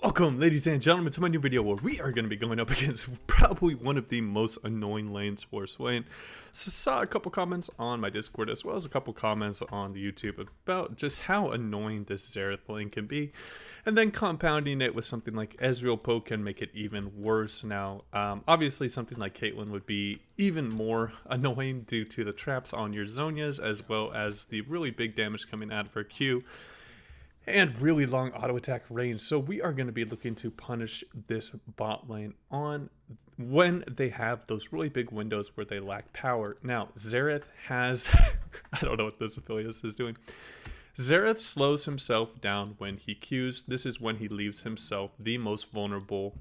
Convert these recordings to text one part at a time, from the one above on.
Welcome, ladies and gentlemen, to my new video where we are going to be going up against probably one of the most annoying lanes for Swain. So saw a couple comments on my Discord as well as a couple comments on the YouTube about just how annoying this Xerath lane can be. And then compounding it with something like Ezreal poke can make it even worse. Now, obviously something like Caitlyn would be even more annoying due to the traps on your Zhonya's as well as the really big damage coming out of her Q. And really long auto attack range. So we are going to be looking to punish this bot lane on when they have those really big windows where they lack power. Now, Xerath has, I don't know what this affiliate is doing. Xerath slows himself down when he Qs. This is when he leaves himself the most vulnerable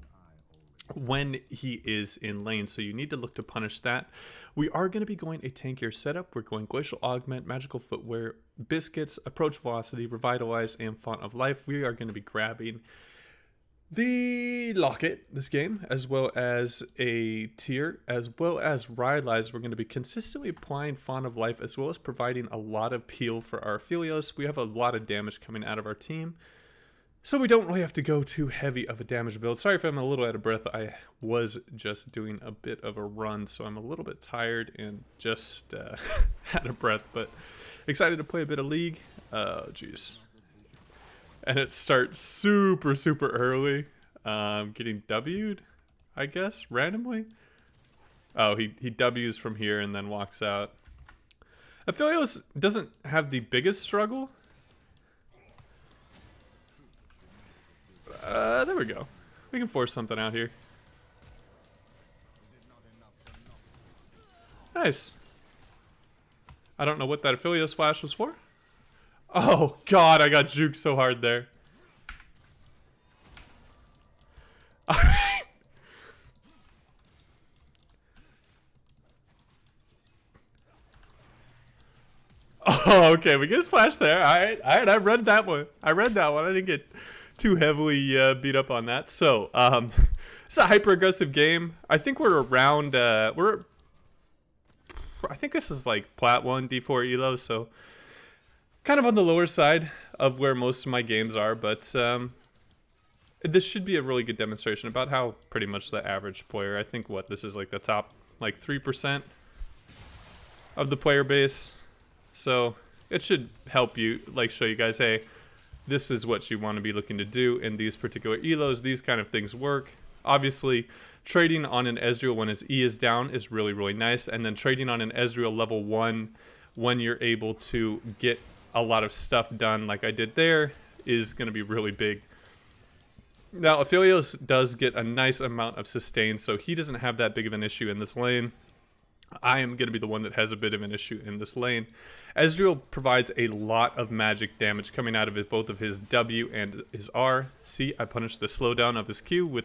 when he is in lane, so you need to look to punish that. We are going to be going a tankier setup. We're going Glacial Augment, Magical Footwear, Biscuits, Approach Velocity, Revitalize, and Font of Life. We are going to be grabbing the Locket this game, as well as a tier, as well as Revitalize. We're going to be consistently applying Font of Life, as well as providing a lot of peel for our Aphelios. We have a lot of damage coming out of our team, so we don't really have to go too heavy of a damage build. Sorry if I'm a little out of breath. I was just doing a bit of a run, so I'm a little bit tired and just out of breath, but excited to play a bit of League. Oh, jeez. And it starts super early. Getting W'd, I guess, randomly. Oh, he W's from here and then walks out. Aphelios doesn't have the biggest struggle. There we go. We can force something out here. Nice. I don't know what that affiliate splash was for. Oh god, I got juked so hard there. Alright. Oh, okay, we get a splash there. Alright, I read that one. I didn't get too heavily beat up on that. So it's a hyper aggressive game. I think we're around I think this is like plat 1 d4 elo, so kind of on the lower side of where most of my games are, but this should be a really good demonstration about how pretty much the average player, I think this is like the top like 3% of the player base, so it should help you, like, show you guys, hey, this is what you want to be looking to do in these particular elos. These kind of things work. Obviously, trading on an Ezreal when his E is down is really nice. And then trading on an Ezreal level 1 when you're able to get a lot of stuff done like I did there is going to be really big. Now, Aphelios does get a nice amount of sustain, so he doesn't have that big of an issue in this lane. I am going to be the one that has a bit of an issue in this lane. Ezreal provides a lot of magic damage coming out of it, both of his W and his R. See, I punished the slowdown of his Q with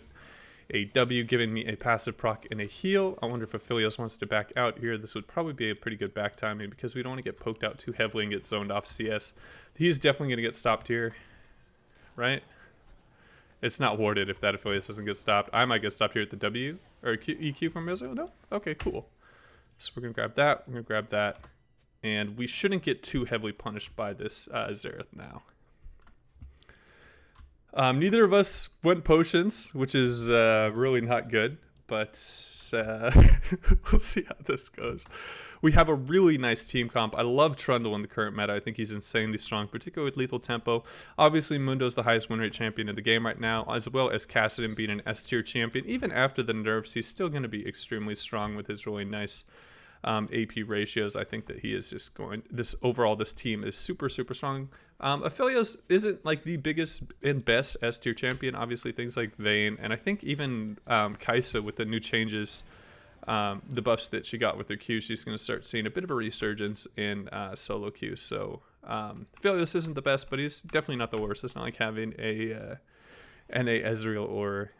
a W, giving me a passive proc and a heal. I wonder if Aphelios wants to back out here. This would probably be a pretty good back timing because we don't want to get poked out too heavily and get zoned off CS. He's definitely going to get stopped here, right? It's not warded if that Aphelios doesn't get stopped. I might get stopped here at the W or EQ from Ezreal. No? Okay, cool. So we're going to grab that, we're going to grab that, and we shouldn't get too heavily punished by this Xerath now. Neither of us went potions, which is really not good, but we'll see how this goes. We have a really nice team comp. I love Trundle in the current meta. I think he's insanely strong, particularly with lethal tempo. Obviously, Mundo's the highest win rate champion in the game right now, as well as Kassadin being an S tier champion. Even after the nerfs, he's still going to be extremely strong with his really nice AP ratios. I think that he is just going, this team is super strong. Aphelios isn't like the biggest and best S tier champion. Obviously, things like Vayne, and I think even Kaisa with the new changes, the buffs that she got with her Q, she's going to start seeing a bit of a resurgence in solo Q. So Aphelios isn't the best, but he's definitely not the worst. It's not like having a Ezreal or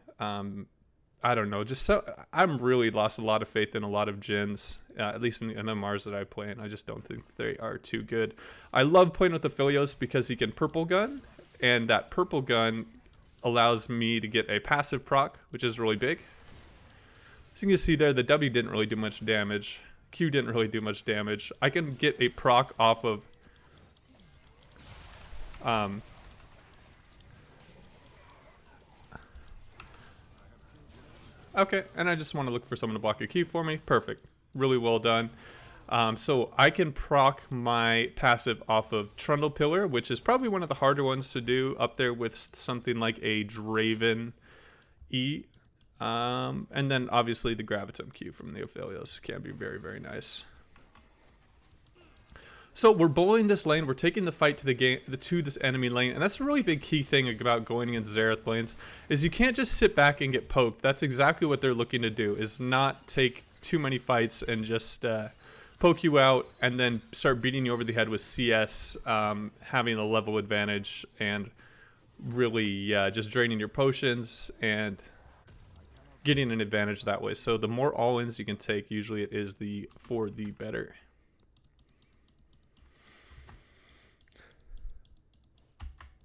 I don't know. Just so I'm really lost a lot of faith in a lot of gens, at least in the MMRs that I play, and I just don't think they are too good. I love playing with Aphelios because he can purple gun, and that purple gun allows me to get a passive proc, which is really big. So you can see there, the W didn't really do much damage. Q didn't really do much damage. I can get a proc off of Okay, and I just want to look for someone to block a Q for me. Perfect. Really well done. So I can proc my passive off of Trundle Pillar, which is probably one of the harder ones to do, up there with something like a Draven E. And then obviously the Gravitum Q from the Aphelios can be very, very nice. So we're bullying this lane. We're taking the fight to this enemy lane, and that's a really big key thing about going against Xerath lanes. Is you can't just sit back and get poked. That's exactly what they're looking to do. Is not take too many fights and just poke you out and then start beating you over the head with CS, having a level advantage and really just draining your potions and getting an advantage that way. So the more all-ins you can take, usually it is for the better.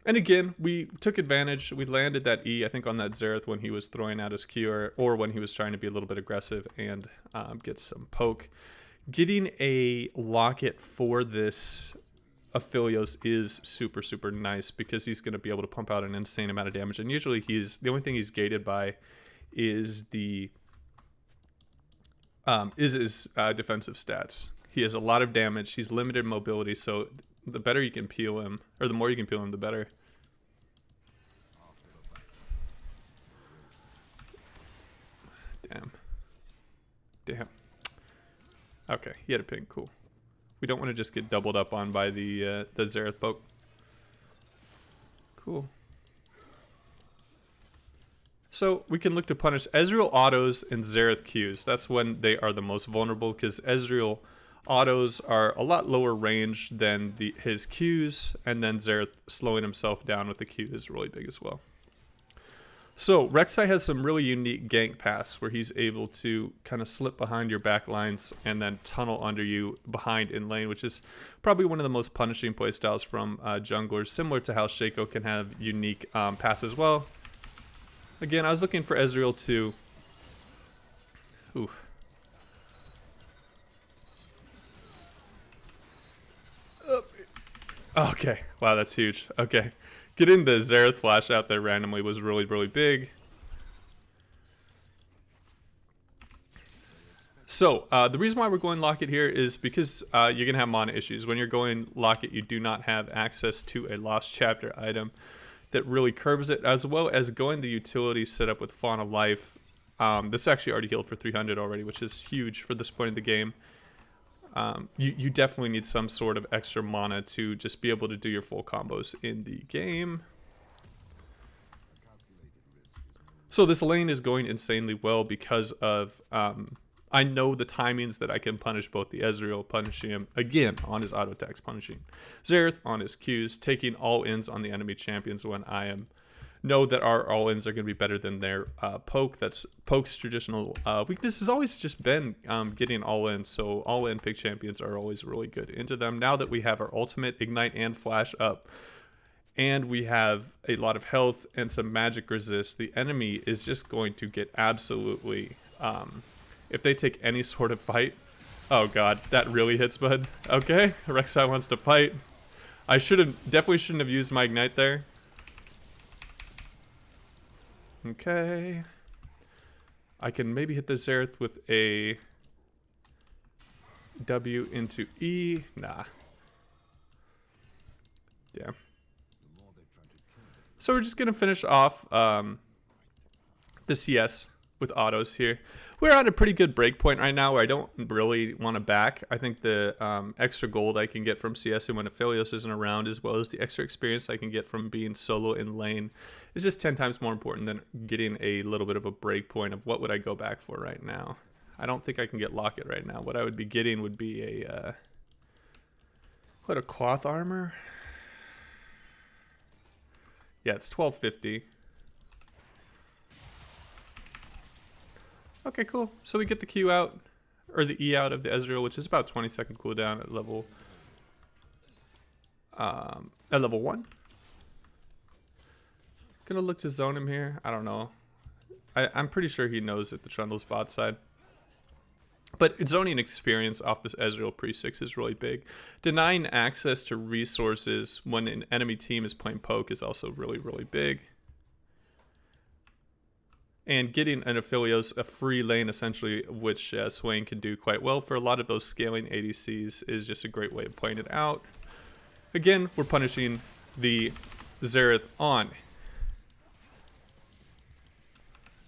And again, we took advantage. We landed that E, I think, on that Xerath when he was throwing out his Q, or when he was trying to be a little bit aggressive and get some poke. Getting a Locket for this Aphelios is super, super nice because he's going to be able to pump out an insane amount of damage. And usually the only thing he's gated by is his defensive stats. He has a lot of damage. He's limited mobility, so the better you can peel him, or the more you can peel him, the better. Damn. Okay, he had a ping. Cool. We don't want to just get doubled up on by the Xerath poke. Cool. So we can look to punish Ezreal autos and Xerath Qs. That's when they are the most vulnerable, because Ezreal autos are a lot lower range than his Qs, and then Xerath slowing himself down with the Q is really big as well. So Rek'Sai has some really unique gank paths where he's able to kind of slip behind your back lines and then tunnel under you behind in lane, which is probably one of the most punishing playstyles from junglers, similar to how Shaco can have unique paths as well. Again, I was looking for Ezreal to... Ooh. Okay, wow, that's huge. Okay, getting the Xerath flash out there randomly was really, really big. So, the reason why we're going Locket here is because you're going to have mana issues. When you're going Locket, you do not have access to a Lost Chapter item that really curves it, as well as going the utility setup with Fauna Life. This actually already healed for 300 already, which is huge for this point in the game. You definitely need some sort of extra mana to just be able to do your full combos in the game. So this lane is going insanely well because of I know the timings that I can punish both the Ezreal, punishing him again on his auto attacks, punishing Xerath on his Qs, taking all ins on the enemy champions when I know that our all ins are going to be better than their poke. That's poke's traditional weakness has always just been getting all in. So all in pick champions are always really good into them. Now that we have our ultimate, ignite, and flash up, and we have a lot of health and some magic resist, the enemy is just going to get absolutely if they take any sort of fight. Oh god, that really hits, bud. Okay, Rek'Sai wants to fight. I definitely shouldn't have used my ignite there. Okay. I can maybe hit the Xerath with a W into E. Nah. Damn. So we're just going to finish off the CS with autos here. We're at a pretty good break point right now where I don't really want to back. I think the extra gold I can get from CS and when Aphelios isn't around, as well as the extra experience I can get from being solo in lane, is just 10 times more important than getting a little bit of a break point of what would I go back for right now. I don't think I can get Locket right now. What I would be getting would be a cloth armor. Yeah, it's 1250. Okay, cool. So we get the Q out, or the E out of the Ezreal, which is about 20-second cooldown at level 1. Gonna look to zone him here. I don't know. I'm pretty sure he knows at the Trundle's bot side. But zoning experience off this Ezreal pre-6 is really big. Denying access to resources when an enemy team is playing poke is also really, really big. and getting an Aphelios, a free lane essentially, which Swain can do quite well for a lot of those scaling ADCs, is just a great way of playing it out. Again, we're punishing the Xerath on.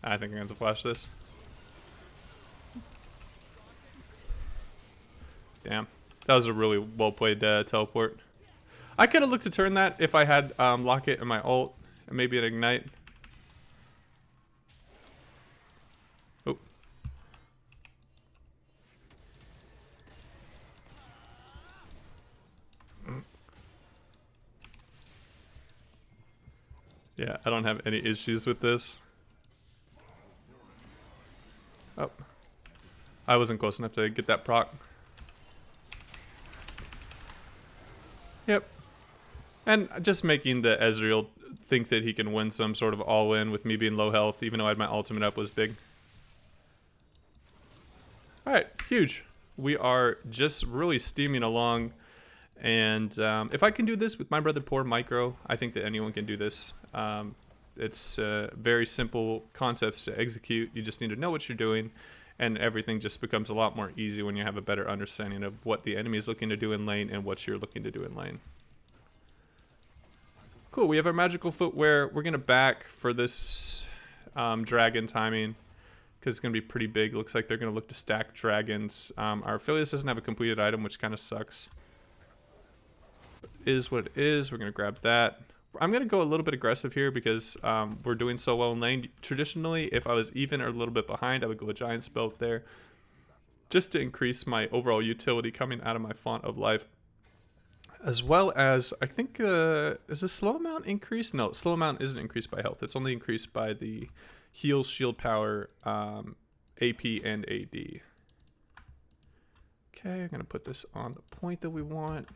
I think I'm going to flash this. Damn. That was a really well played teleport. I could have looked to turn that if I had Locket and my ult and maybe an ignite. Oh. Yeah, I don't have any issues with this. Oh. I wasn't close enough to get that proc. Yep. And just making the Ezreal think that he can win some sort of all-in with me being low health, even though I had my ultimate up, was big. Alright, huge. We are just really steaming along. And if I can do this with my brother Poor Micro, I think that anyone can do this. It's very simple concepts to execute. You just need to know what you're doing. And everything just becomes a lot more easy when you have a better understanding of what the enemy is looking to do in lane and what you're looking to do in lane. Cool, we have our magical footwear. We're going to back for this dragon timing because it's going to be pretty big. Looks like they're going to look to stack dragons. Our Aphelios doesn't have a completed item, which kind of sucks. Is what it is. We're going to grab that. I'm going to go a little bit aggressive here because we're doing so well in lane. Traditionally, if I was even or a little bit behind, I would go a giant spell there just to increase my overall utility coming out of my Font of Life. As well as, I think, is the slow amount increased? No, slow amount isn't increased by health. It's only increased by the heal, shield power, AP, and AD. Okay, I'm going to put this on the point that we want.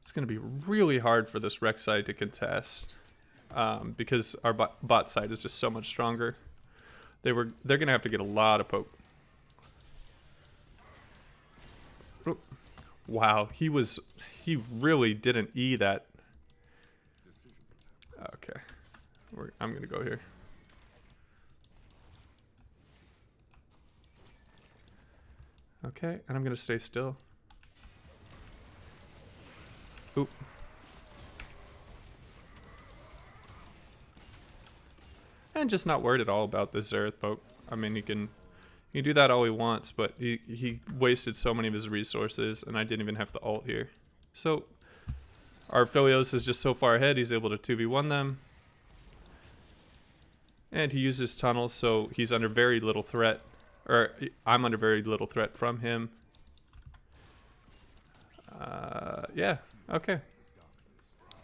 It's going to be really hard for this Rex side to contest because our bot side is just so much stronger. They're going to have to get a lot of poke. Oh, wow, he really didn't E that. Okay, I'm going to go here. Okay, and I'm going to stay still. Oop. And just not worried at all about this Xerath poke. I mean, he can do that all he wants, but he wasted so many of his resources, and I didn't even have to ult here. So our Aphelios is just so far ahead, he's able to 2v1 them. And he uses tunnels, so he's under very little threat. Or I'm under very little threat from him. Yeah. Okay.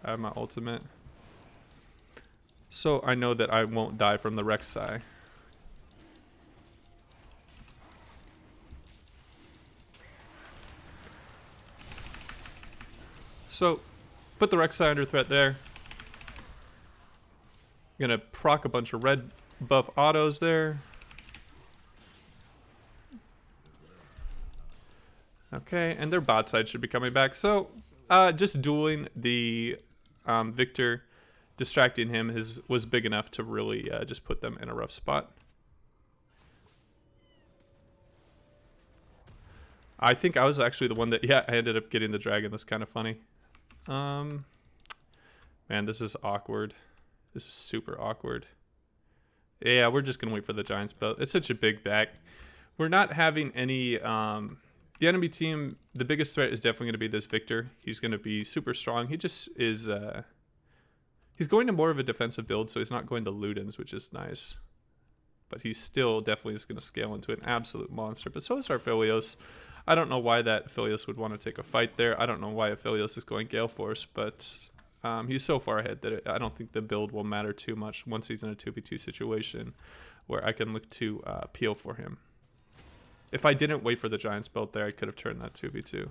I have my ultimate. So I know that I won't die from the Rek'Sai. So put the Rek'Sai under threat there. I'm gonna proc a bunch of red buff autos there. Okay, and their bot side should be coming back. So just dueling the Victor, distracting him was big enough to really just put them in a rough spot. I think I was actually the one that, yeah, I ended up getting the dragon. That's kind of funny. Man, this is awkward. This is super awkward. Yeah, we're just going to wait for the giant spell. It's such a big back. We're not having any... the enemy team, the biggest threat is definitely going to be this Victor. He's going to be super strong. He just is... he's going to more of a defensive build, so he's not going to Ludens, which is nice. But he still definitely is going to scale into an absolute monster. But so is our Aphelios. I don't know why that Aphelios would want to take a fight there. I don't know why Aphelios is going Gale Force, but he's so far ahead that I don't think the build will matter too much once he's in a 2v2 situation where I can look to peel for him. If I didn't wait for the Giants belt there, I could have turned that 2v2.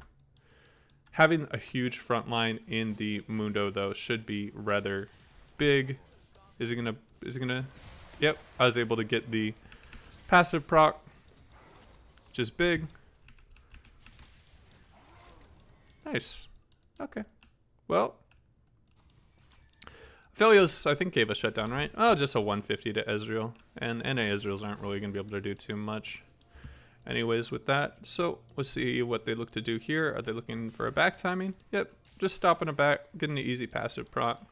Having a huge front line in the Mundo, though, should be rather big. Is it gonna... Yep, I was able to get the passive proc, which is big. Nice. Okay. Well, Philios, I think, gave a shutdown, right? Oh, just a 150 to Ezreal. And NA Ezreals aren't really going to be able to do too much. Anyways, with that, so let's see what they look to do here. Are they looking for a back timing? Yep, just stopping a back, getting an easy passive proc.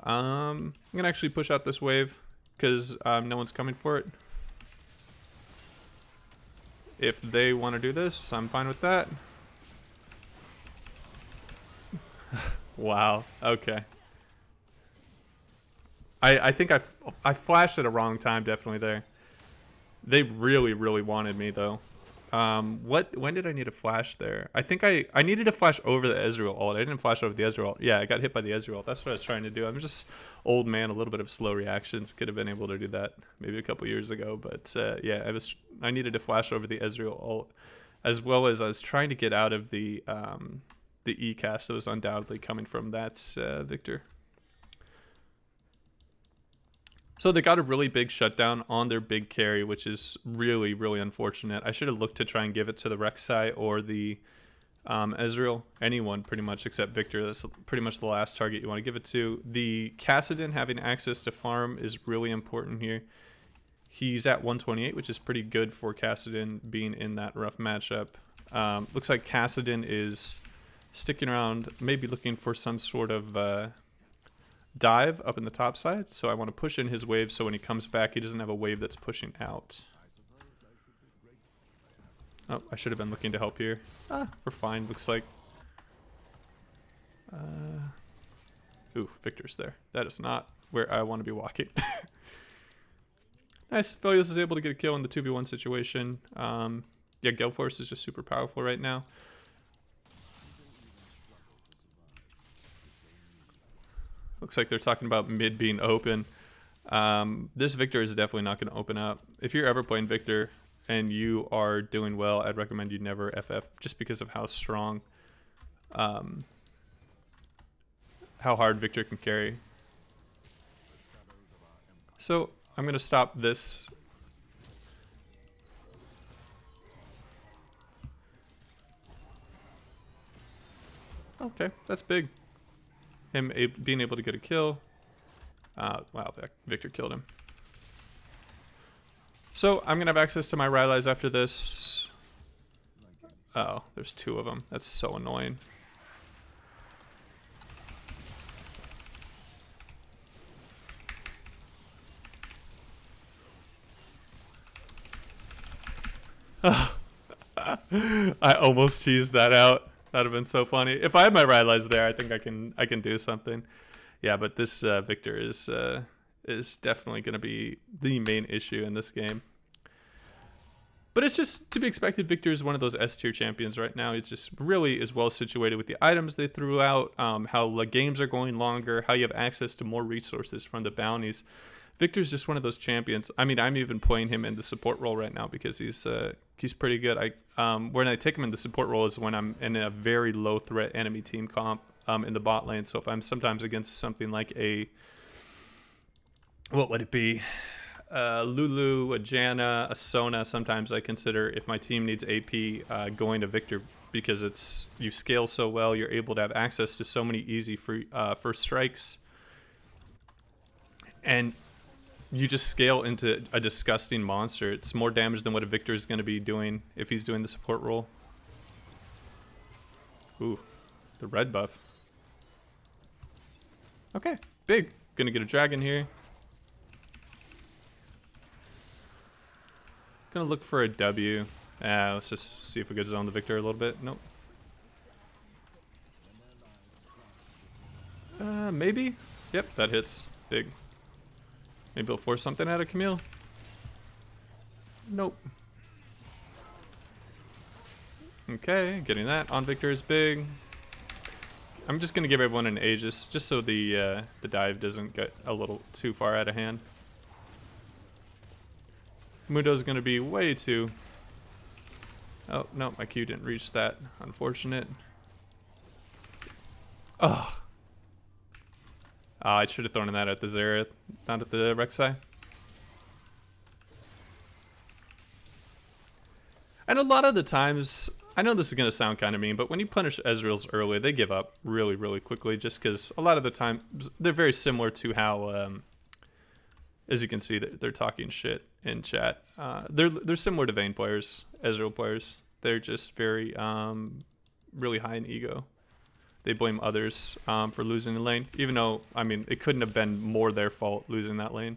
I'm going to actually push out this wave because no one's coming for it. If they want to do this, I'm fine with that. Wow, okay. I think I flashed at a wrong time, definitely there. They really, really wanted me, though. When did I need a flash there? I think I needed to flash over the Ezreal ult. I didn't flash over the Ezreal ult. Yeah, I got hit by the Ezreal ult. That's what I was trying to do. I'm just old man, a little bit of slow reactions. Could have been able to do that maybe a couple years ago. But yeah, I needed to flash over the Ezreal ult, as well as I was trying to get out of the E-cast that was undoubtedly coming from that Victor. So they got a really big shutdown on their big carry, which is really, really unfortunate. I should have looked to try and give it to the Rek'Sai or the Ezreal. Anyone, pretty much, except Victor. That's pretty much the last target you want to give it to. The Kassadin having access to farm is really important here. He's at 128, which is pretty good for Kassadin being in that rough matchup. Looks like Kassadin is sticking around, maybe looking for some sort of dive up in the top side, so I want to push in his wave so when he comes back he doesn't have a wave that's pushing out. Oh, I should have been looking to help here. We're fine, looks like. Ooh, Victor's there. That is not where I want to be walking. Nice, Philios is able to get a kill in the 2v1 situation. Yeah, Gale Force is just super powerful right now. Looks like they're talking about mid being open. This Victor is definitely not going to open up. If you're ever playing Victor and you are doing well, I'd recommend you never FF just because of how strong, how hard Victor can carry. So I'm going to stop this. Okay, that's big. Him being able to get a kill. Wow, Victor killed him. So I'm going to have access to my Rylai's after this. Oh, there's two of them. That's so annoying. I almost cheesed that out. That'd have been so funny. If I had my Rylai's there, I think I can do something. Yeah, but this Victor is definitely going to be the main issue in this game. But it's just to be expected. Victor is one of those S tier champions right now. It's just really is well situated with the items they threw out, how the games are going longer, how you have access to more resources from the bounties. Victor's just one of those champions. I mean, I'm even playing him in the support role right now because he's pretty good. When I take him in the support role is when I'm in a very low threat enemy team comp in the bot lane. So if I'm sometimes against something like what would it be? Lulu, a Janna, a Sona. Sometimes I consider if my team needs AP going to Victor because you scale so well. You're able to have access to so many easy free first strikes, and you just scale into a disgusting monster. It's more damage than what a Victor is going to be doing if he's doing the support role. Ooh, the red buff. Okay, big. Gonna get a dragon here. Gonna look for a W. Let's just see if we could zone the Victor a little bit. Nope. Maybe. Yep, that hits. Big. Maybe he'll force something out of Camille. Nope. Okay, getting that on Victor is big. I'm just gonna give everyone an Aegis just so the dive doesn't get a little too far out of hand. Mundo's gonna be way too. Oh no, my Q didn't reach that. Unfortunate. Oh. I should have thrown that at the Xerath, not at the Rek'Sai. And a lot of the times, I know this is going to sound kind of mean, but when you punish Ezreals early, they give up really, really quickly just because a lot of the time they're very similar to how, as you can see, they're talking shit in chat. They're similar to Vayne players, Ezreal players. They're just very, really high in ego. They blame others for losing the lane, even though, I mean, it couldn't have been more their fault losing that lane.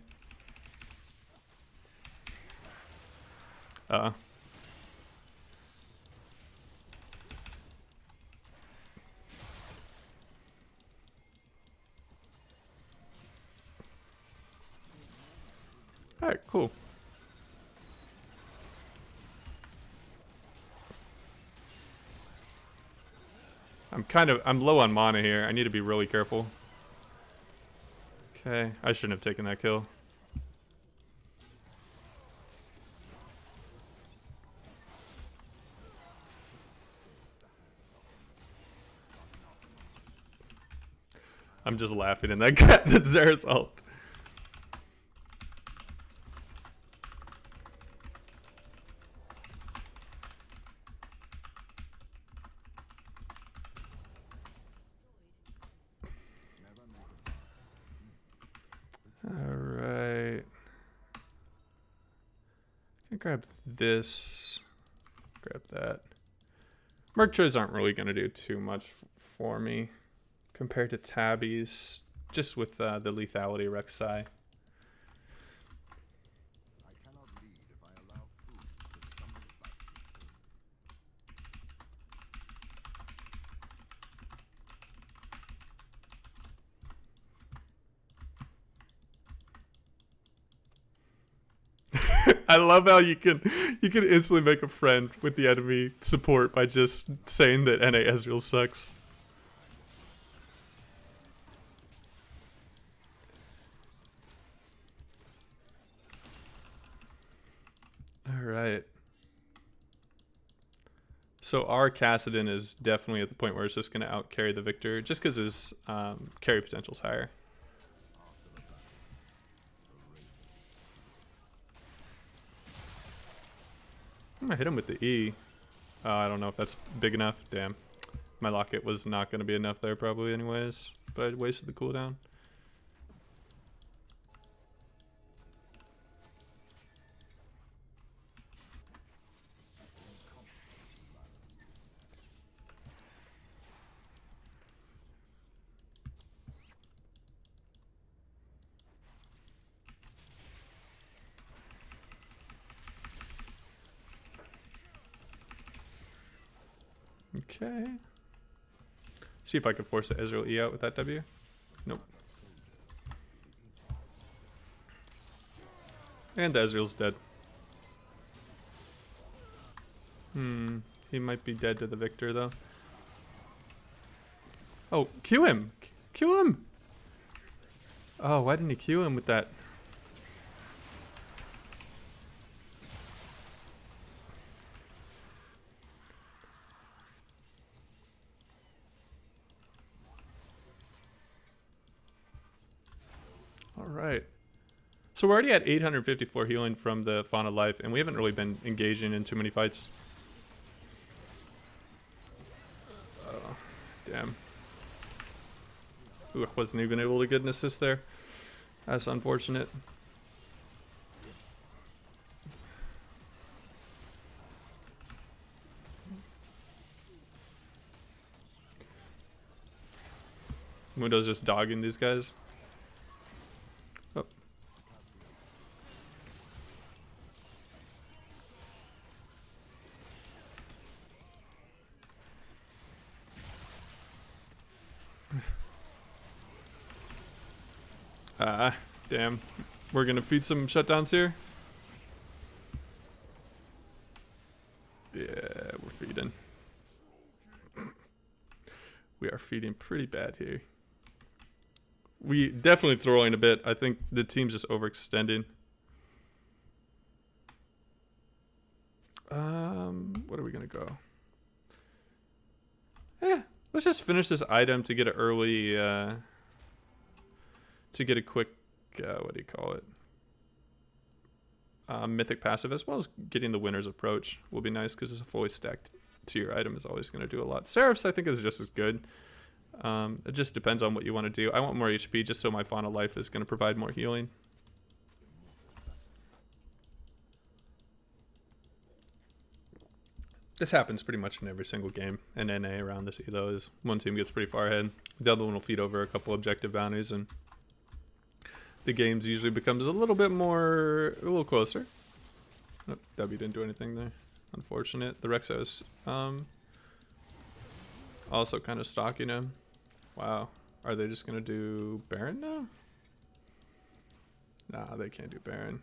Alright, cool. I'm low on mana here. I need to be really careful. Okay, I shouldn't have taken that kill. I'm just laughing in that guy. That's Xerath's ult. Alright. Can grab this. Grab that. Merc trays aren't really going to do too much for me compared to Tabbies, just with the lethality Rek'Sai. I love how you can instantly make a friend with the enemy support by just saying that NA Ezreal sucks. Alright. So our Kassadin is definitely at the point where it's just going to out-carry the Victor, just because his carry potential is higher. I'm gonna hit him with the E. I don't know if that's big enough. Damn. My Locket was not going to be enough there probably anyways, but I wasted the cooldown. Okay. See if I can force the Ezreal E out with that W. Nope. And the Ezreal's dead. He might be dead to the Victor though. Oh, Q him! Q him! Oh, why didn't he Q him with that? Alright. So we're already at 854 healing from the Fauna Life, and we haven't really been engaging in too many fights. Oh, damn. Ooh, I wasn't even able to get an assist there. That's unfortunate. Mundo's just dogging these guys. Damn. We're gonna feed some shutdowns here. Yeah, we're feeding. We are feeding pretty bad here. We definitely throwing a bit. I think the team's just overextending. What are we gonna go? Let's just finish this item to get an early, to get a quick, what do you call it? Mythic passive, as well as getting the winner's approach will be nice because it's a fully stacked to your item is always going to do a lot. Xerath's I think is just as good. It just depends on what you want to do. I want more HP just so my Fauna Life is going to provide more healing. This happens pretty much in every single game in NA around this elo. Is one team gets pretty far ahead, the other one will feed over a couple objective bounties, and the games usually becomes a little closer. Oh, W didn't do anything there. Unfortunate. The Rexa is also kind of stalking him. Wow. Are they just going to do Baron now? Nah, they can't do Baron.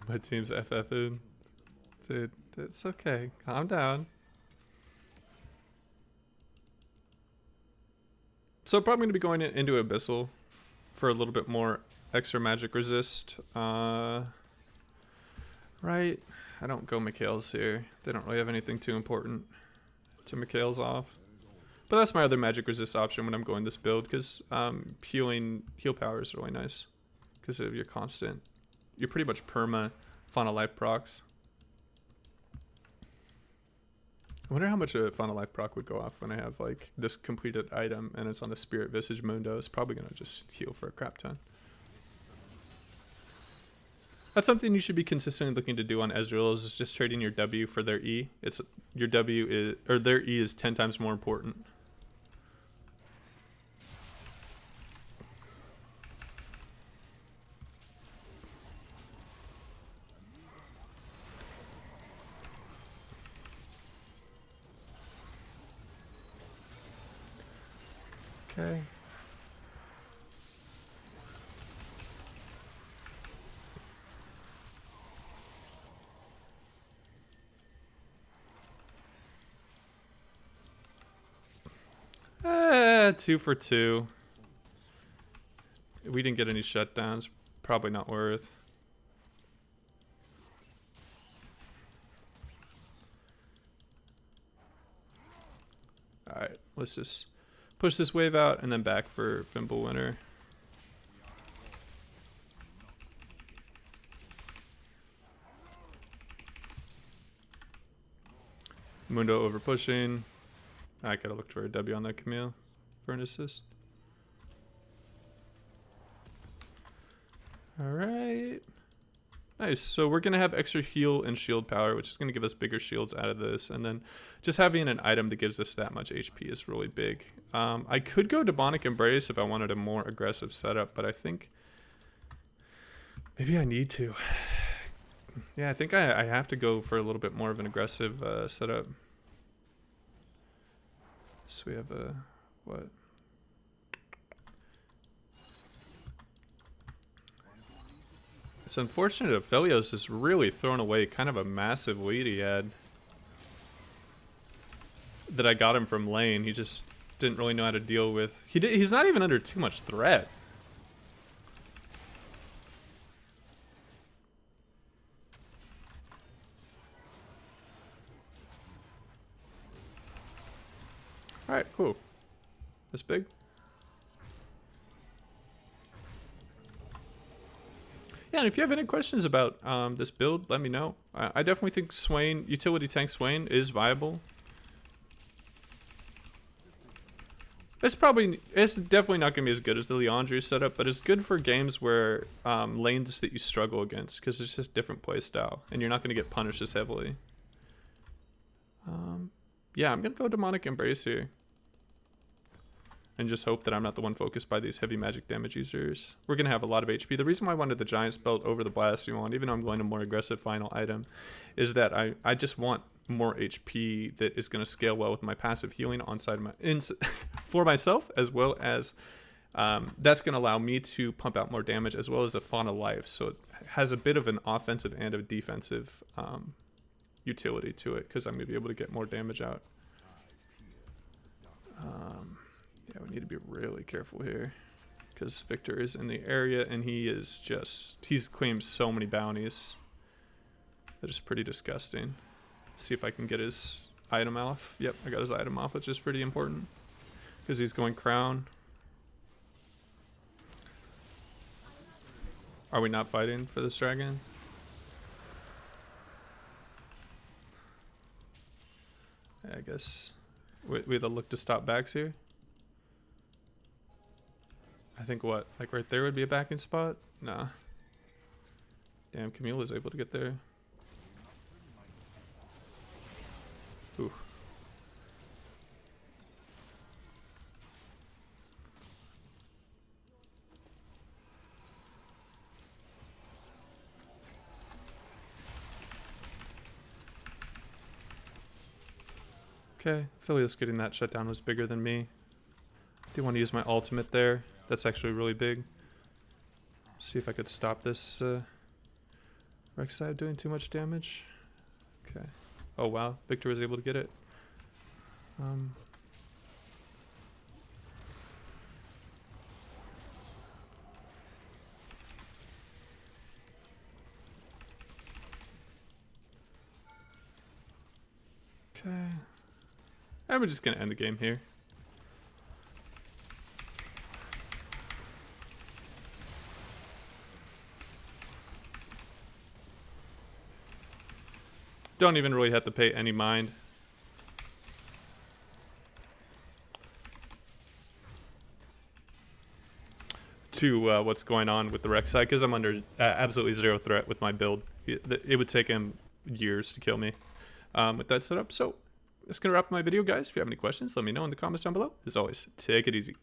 My team's FFing. Dude, it's okay. Calm down. So probably going to be going into Abyssal for a little bit more extra magic resist. Right. I don't go Mikhail's here. They don't really have anything too important to Mikhail's off. But that's my other magic resist option when I'm going this build, because heal power is really nice because of your constant. You're pretty much perma Fauna Life procs. I wonder how much a Fauna Life proc would go off when I have like this completed item and it's on the Spirit Visage Mundo. It's probably gonna just heal for a crap ton. That's something you should be consistently looking to do on Ezreal, is just trading your W for their E. It's your W is, or their E is 10 times more important. Okay. Two for two. We didn't get any shutdowns. Probably not worth. Alright, let's just push this wave out and then back for Fimble Winter. Mundo over pushing. I gotta look for a W on that Camille for an assist. Alright. Nice. So we're going to have extra heal and shield power, which is going to give us bigger shields out of this. And then just having an item that gives us that much HP is really big. I could go Demonic Embrace if I wanted a more aggressive setup, but I think maybe I need to. Yeah, I think I have to go for a little bit more of an aggressive setup. So we have a, what? It's unfortunate Aphelios has really thrown away kind of a massive lead he had. That I got him from lane. He just didn't really know how to deal with. He's not even under too much threat. Alright, cool. This big? Yeah, and if you have any questions about this build, let me know. I definitely think Swain, utility tank Swain, is viable. It's definitely not going to be as good as the Leandre setup, but it's good for games where lanes that you struggle against, because it's just a different play style, and you're not going to get punished as heavily. Yeah, I'm going to go Demonic Embrace here. And just hope that I'm not the one focused by these heavy magic damage users. We're going to have a lot of HP. The reason why I wanted the Giant Spell over the Blasphemon, even though I'm going to more aggressive final item, is that I just want more HP that is going to scale well with my passive healing for myself, as well as that's going to allow me to pump out more damage, as well as a Fauna Life. So it has a bit of an offensive and a defensive utility to it, because I'm going to be able to get more damage out. Yeah, we need to be really careful here, because Victor is in the area and he's claimed so many bounties that is pretty disgusting. See if I can get his item off. Yep, I got his item off, which is pretty important because he's going crown. Are we not fighting for this dragon? Yeah, I guess we have to look to stop backs here. I think what? Like right there would be a backing spot? Nah. Damn, Camille was able to get there. Ooh. Okay, Philios getting that shutdown was bigger than me. I do want to use my ultimate there. That's actually really big. See if I could stop this Rek'Sai doing too much damage. Okay. Oh wow, Victor was able to get it. Okay. And we're just gonna end the game here. Don't even really have to pay any mind. To what's going on with the Rek'Sai, because I'm under absolutely zero threat with my build. It would take him years to kill me with that setup. So that's going to wrap my video, guys. If you have any questions, let me know in the comments down below. As always, take it easy.